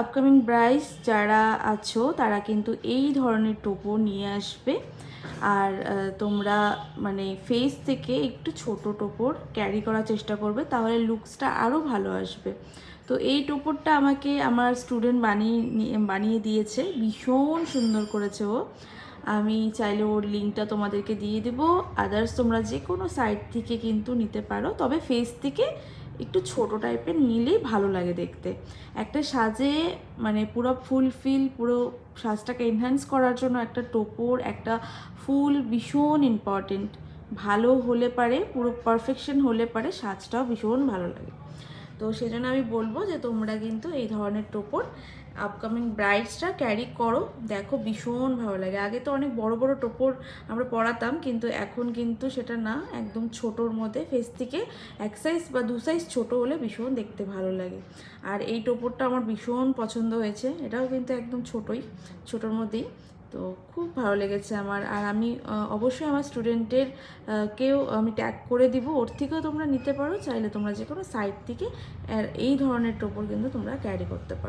Upcoming brides যারা আছো তারা কিন্তু এই ধরনের টোপর নিয়ে আসবে। আর তোমরা মানে ফেস থেকে একটু ছোট টোপর ক্যারি করার চেষ্টা করবে, তাহলে লুকসটা আরও ভালো আসবে। তো এই টোপরটা আমাকে আমার স্টুডেন্ট বানিয়ে দিয়েছে, ভীষণ সুন্দর করেছে ও। আমি চাইলে ওর লিঙ্কটা তোমাদেরকে দিয়ে দেবো। আদার্স তোমরা যে কোনো সাইট থেকে কিন্তু নিতে পারো, তবে ফেস থেকে একটু ছোট টাইপের নিলেই ভালো লাগে দেখতে। একটা সাজে মানে পুরো ফুলফিল, পুরো সাজটাকে এনহ্যান্স করার জন্য একটা টোপর, একটা ফুল ভীষণ ইম্পর্টেন্ট। ভালো হলে পারে, পুরো পারফেকশন হলে পারে সাজটাও ভীষণ ভালো লাগে। তো সেজন্য আমি বলবো যে তোমরা কিন্তু এই ধরনের টোপর আপকামিং ব্রাইডসরা ক্যারি করো, দেখো ভীষণ ভালো লাগে। আগে তো অনেক বড় বড় টোপর আমরা পরাতাম, কিন্তু এখন কিন্তু সেটা না, একদম ছোটোর মধ্যে ফেস থেকে 1 সাইজ বা 2 সাইজ ছোটো হলে ভীষণ দেখতে ভালো লাগে। আর এই টোপরটা আমার ভীষণ পছন্দ হয়েছে, এটাও কিন্তু একদম ছোটোর মধ্যেই। তো খুব ভালো লেগেছে আমার। আর আমি অবশ্যই আমার স্টুডেন্টের কেউ আমি ট্যাগ করে দিব, ওর থেকেও তোমরা নিতে পারো, চাইলে তোমরা যে কোনো সাইট থেকে এই ধরনের টোপর কিন্তু তোমরা ক্যারি করতে পারো।